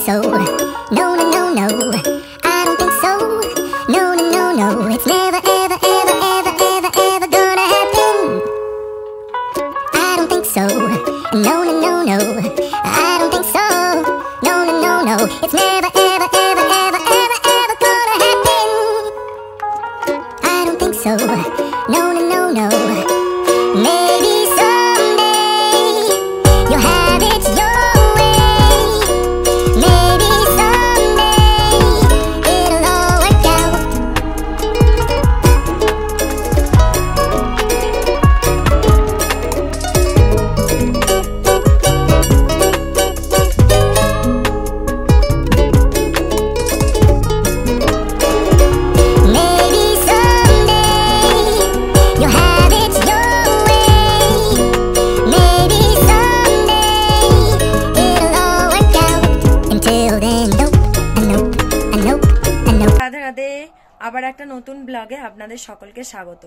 so. No, no, no, no. I don't think so. No, no, no, no. It's never, ever, ever, ever, ever, ever gonna happen. I don't think so. No, no, no, no. I don't think so. No, no, no, no. It's never, ever, ever, ever, ever, ever gonna happen. I don't think so. No, no, no, no. Maybe someday you'll have it your way. Maybe someday it'll all work out. Maybe someday you'll have it your way. Maybe someday it'll all work out. Until then, nope, nope, nope, nope. Radhe Radhe, আবার একটা নতুন ব্লগে আপনাদের সকলকে স্বাগত।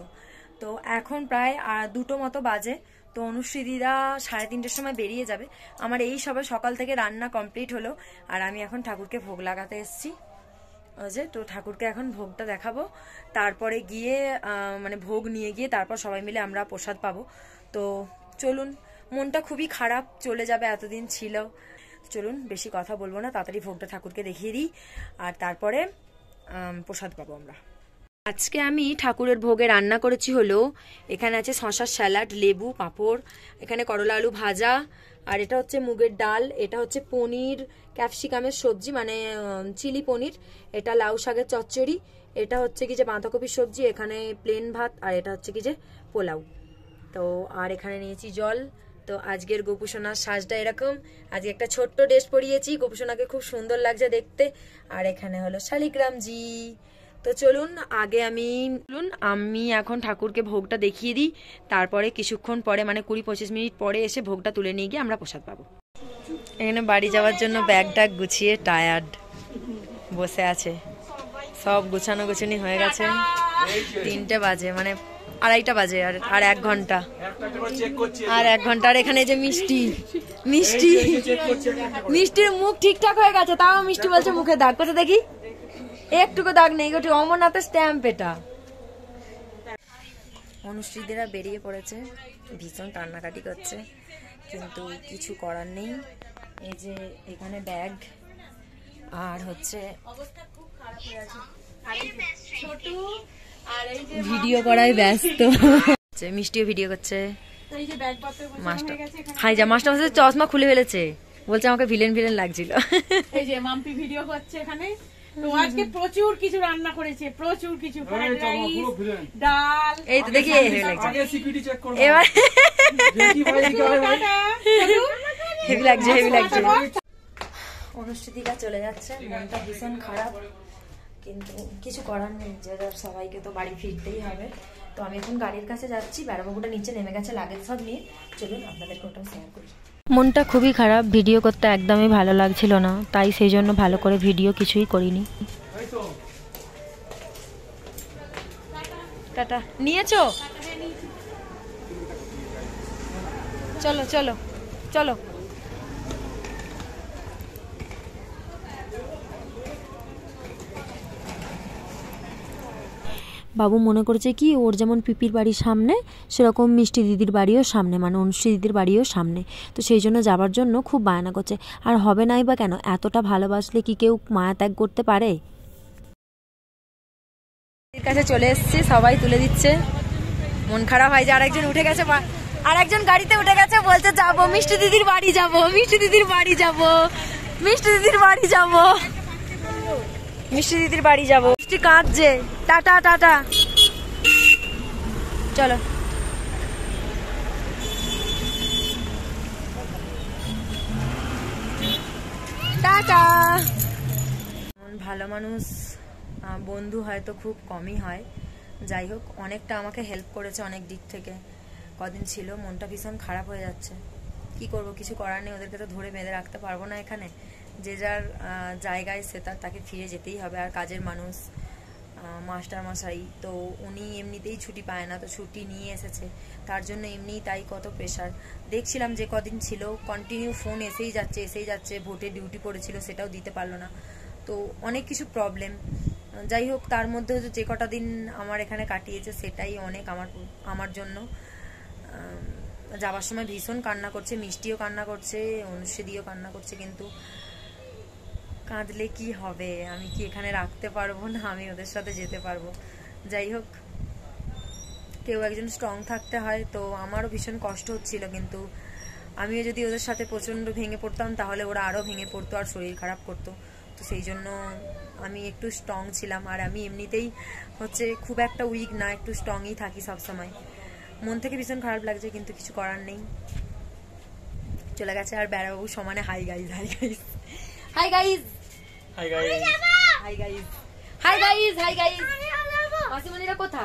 তো এখন প্রায় 2টো মতো বাজে। তো অনুশ্রীদিদা 3:30টার সময় বেরিয়ে যাবে। আমার এই সবে সকাল থেকে রান্না কমপ্লিট হলো, আর আমি এখন ঠাকুরকে ভোগ লাগাতে এসেছি। যে তো ঠাকুরকে এখন ভোগটা দেখাবো, তারপরে গিয়ে মানে ভোগ নিয়ে গিয়ে তারপর সবাই মিলে আমরা প্রসাদ পাবো। তো চলুন, মনটা খুবই খারাপ, চলে যাবে এতদিন ছিল। চলুন বেশি কথা বলবো না, তাড়াতাড়ি ভোগটা ঠাকুরকে দেখিয়ে দিই, আর তারপরে প্রসাদ পাবো আমরা। আজকে আমি ঠাকুরের ভোগে রান্না করেছি হলো, এখানে আছে শশার স্যালাড, লেবু, পাঁপড়, এখানে করলা আলু ভাজা, আর এটা হচ্ছে মুগের ডাল, এটা হচ্ছে পনির ক্যাপসিকামের সবজি মানে চিলি পনির, এটা লাউ শাকের চচ্চড়ি, এটা হচ্ছে কি যে বাঁধাকপির সবজি, এখানে প্লেন ভাত, আর এটা হচ্ছে কি যে পোলাও। তো আর এখানে নিয়েছি জল। তো আজকের গোপুসোনার সাজটা এরকম, আজকে একটা ছোট্ট ড্রেস পরিয়েছি, গোপুসোনাকে খুব সুন্দর লাগছে দেখতে। আর এখানে হলো শালিগ্রামজি। তো চলুন আগে আমি এখন ঠাকুরকে ভোগটা দেখিয়ে দিই, তারপরে কিছুক্ষণ পরে মানে 20-25 মিনিট পরে এসে ভোগটা তুলে নিয়ে গিয়ে আমরা প্রসাদ পাবো। এখানে বাড়ি যাওয়ার জন্য ব্যাগ ট্যাগ গুছিয়ে টায়ার্ড বসে আছে, সব গুছানো গুছানি হয়ে গেছে। 3টে বাজে, মানে 2:30 বাজে, আর 1 ঘন্টা, আর 1 ঘন্টা। আর এখানে যে মিষ্টির মুখ ঠিকঠাক হয়ে গেছে, তাও মিষ্টি বলছে মুখে দাগ করতে, দেখি একটুকু দাগ নেই, গোটি অমরনাথের স্ট্যাম্প এটা। অনুশ্রীদেরা বেরিয়ে পড়েছে, ভীষণ কান্নাকাটি করছে, কিন্তু কিছু করার নেই। এই যে এখানে ব্যাগ, আর হচ্ছে ভিডিও করায় ব্যস্ত, মিষ্টিও ভিডিও করছে। মাস্টার চশমা খুলে ফেলেছে, বলছে আমাকে ভিলেন লাগছিল। এই যে মাম্পি ভিডিও করছে এখানে। তো আজকে প্রচুর কিছু রান্না করেছে, প্রচুর কিছু, ফ্রাইড রাইস, ডাল। এই তো দেখি হেভি লাগছে, এবার হেভি লাগছে। অনুষ্ঠিতিকা চলে যাচ্ছে, মনটা ভীষণ খারাপ, কিন্তু কিছু করার নেই, যে সবাইকে তো বাড়ি ফিরতেই হবে। তো আমি এখন গাড়ির কাছে যাচ্ছি, বেড়াবাবুটা নিচে নেমে গেছে লাগেজ সব নিয়ে। চলুন আপনাদেরকে ওটা শেয়ার করি। মনটা খুবই খারাপ, ভিডিও করতে একদমই ভালো লাগছিল না, তাই সেই জন্য ভালো করে ভিডিও কিছুই করিনি। টাটা নিয়েছো? চলো চলো চলো। বাবু মনে করেছে কি ওর যেমন পিপির বাড়ির সামনে, সেরকম মিষ্টি দিদির বাড়িও সামনে, মানে অনুষ্ঠি দিদির বাড়িও সামনে। তো সেই জন্য যাবার জন্য খুব বায়না করছে। আর হবে নাই বা কেন, এতটা ভালোবাসলে কি কেউ মায়া ত্যাগ করতে পারে? কাছে চলে এসেছি, সবাই তুলে দিচ্ছে, মন খারাপ হয় যে আরেকজন উঠে গেছে, আরেকজন গাড়িতে উঠে গেছে, বলছে যাবো মিষ্টি দিদির বাড়ি যাবো, মিষ্টি দিদির বাড়ি যাবো, মিষ্টি দিদির বাড়ি যাবো, মিষ্টি দিদির বাড়ি যাবো। মিষ্টি কাঁদছে, টাটা টাটা, চলো। টাটা। ভালো মানুষ বন্ধু হয়তো খুব কমই হয়, যাই হোক অনেকটা আমাকে হেল্প করেছে অনেক দিক থেকে। কদিন ছিল, মনটা ভীষণ খারাপ হয়ে যাচ্ছে, কি করব, কিছু করার নেই, ওদেরকে তো ধরে বেঁধে রাখতে পারবো না এখানে। যে যার জায়গায় সে তাকে ফিরে যেতেই হবে, আর কাজের মানুষ মাস্টার মশাই, তো উনি এমনিতেই ছুটি পায় না, তো ছুটি নিয়ে এসেছে, তার জন্য এমনিই তাই কত প্রেশার। দেখছিলাম যে কদিন ছিল কন্টিনিউ ফোন এসেই যাচ্ছে, ভোটে ডিউটি পড়েছিল সেটাও দিতে পারলো না, তো অনেক কিছু প্রবলেম। যাই হোক, তার মধ্যে যে কটা দিন আমার এখানে কাটিয়েছে সেটাই অনেক আমার জন্য। যাওয়ার সময় ভীষণ কান্না করছে, মিষ্টিও কান্না করছে, অনুষ্ঠিদিও কান্না করছে, কিন্তু কাঁদলে কি হবে, আমি কি এখানে রাখতে পারবো না, আমি ওদের সাথে যেতে পারবো। যাই হোক, কেউ একজন স্ট্রং থাকতে হয়, তো আমারও ভীষণ কষ্ট হচ্ছিল, কিন্তু আমিও যদি ওদের সাথে প্রচণ্ড ভেঙে পড়তাম তাহলে ওরা আরও ভেঙে পড়তো আর শরীর খারাপ করতো। তো সেই জন্য আমি একটু স্ট্রং ছিলাম, আর আমি এমনিতেই খুব একটা উইক না, একটু স্ট্রংই থাকি সবসময়। মন থেকে ভীষণ খারাপ লাগছে, কিন্তু কিছু করার নেই, চলে গেছে। আর বেড়াবাবু সমানে hi guys, hi guys, hi guys, hi guys, hi guys, hi guys, hi guys. মাসিমণিরা কোথা?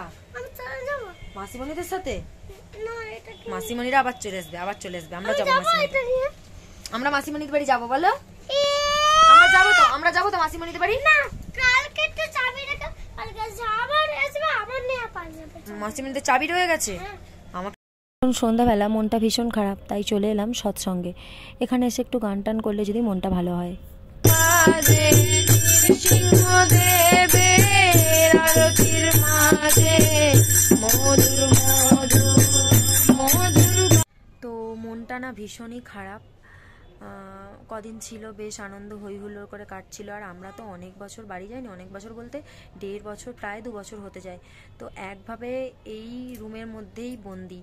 মাসিমণিদের সাথে? মাসিমণিরা আবার চলে আসবে, আমরা যাবো আমরা মাসিমণিদের বাড়ি যাবো, বলো? আমরা যাবো তো মাসিমণিদের বাড়ি। মাসিমণিদের চাবি রয়ে গেছে। সন্ধ্যাবেলা মনটা ভীষণ খারাপ, তাই চলে এলাম সৎসঙ্গে। এখানে এসে একটু গান টান করলে যদি মনটা ভালো হয়। তো মনটা না ভীষণই খারাপ। কদিন ছিল বেশ আনন্দ হই হুল্লোড় করে কাটছিল, আর আমরা তো অনেক বছর বাড়ি যাইনি, অনেক বছর বলতে 1.5 বছর, প্রায় 2 বছর হতে যায়। তো একভাবে এই রুমের মধ্যেই বন্দি,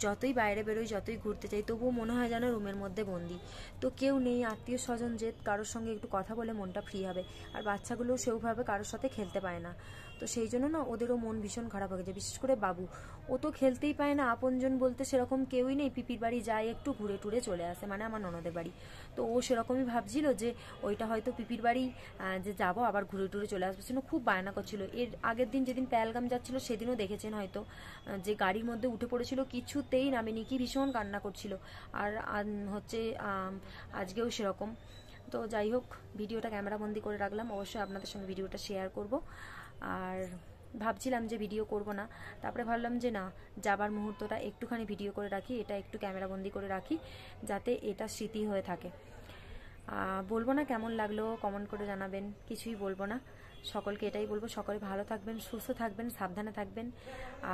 যতই বাইরে বেরোই, যতই ঘুরতে যাই, তবুও মনে হয় যেন রুমের মধ্যে বন্দি। তো কেউ নেই, আত্মীয় স্বজন যে কারোর সঙ্গে একটু কথা বলে মনটা ফ্রি হবে, আর বাচ্চাগুলো সেভাবে কারোর সাথে খেলতে পায় না, তো সেই জন্য না ওদেরও মন ভীষণ খারাপ হয়ে যায়। বিশেষ করে বাবু, ও তো খেলতেই পায় না, আপনজন বলতে সেরকম কেউই নেই। পিপির বাড়ি যায়, একটু ঘুরে টুরে চলে আসে, মানে আমার ননদের বাড়ি। তো ও সেরকমই ভাবছিল যে ওইটা হয়তো পিপির বাড়ি, যে যাবো আবার ঘুরে টুরে চলে আসবো, সেজন্য খুব বায়না করছিল। এর আগের দিন যেদিন পেহেলগাম যাচ্ছিল সেদিনও দেখেছেন হয়তো, যে গাড়ির মধ্যে উঠে পড়েছিল, কিছুতেই নামেনি, কি ভীষণ কান্না করছিল। আর আজকেও সেরকম। তো যাই হোক, ভিডিওটা ক্যামেরাবন্দি করে রাখলাম, অবশ্যই আপনাদের সঙ্গে ভিডিওটা শেয়ার করব। আর ভাবছিলাম যে ভিডিও করব না, তারপরে ভাবলাম যে না, যাবার মুহূর্তটা একটুখানি ভিডিও করে রাখি, এটা একটু ক্যামেরাবন্দি করে রাখি, যাতে এটা স্মৃতি হয়ে থাকে। বলবো না কেমন লাগলো, কমেন্ট করে জানাবেন, কিছুই বলবো না। সকলকে এটাই বলবো, সকলে ভালো থাকবেন, সুস্থ থাকবেন, সাবধানে থাকবেন।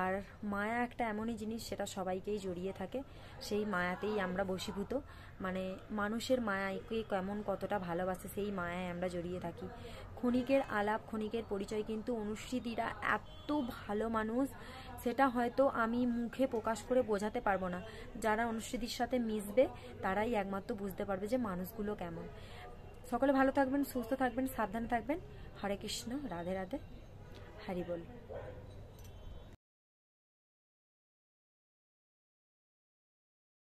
আর মায়া একটা এমনই জিনিস, সেটা সবাইকেই জড়িয়ে থাকে, সেই মায়াতেই আমরা বশীভূত, মানে মানুষের মায়াকে কেমন কতটা ভালোবাসে, সেই মায়ায় আমরা জড়িয়ে থাকি। ক্ষণিকের আলাপ, ক্ষণিকের পরিচয়, কিন্তু অনুশ্রীদিরা এত ভালো মানুষ, সেটা হয়তো আমি মুখে প্রকাশ করে বোঝাতে পারবো না। যারা অনুশ্রীদির সাথে মিশবে তারাই একমাত্র বুঝতে পারবে যে মানুষগুলো কেমন। সকলে ভালো থাকবেন, সুস্থ থাকবেন, সাবধানে থাকবেন। হরে কৃষ্ণ, রাধে রাধে, হরি বল।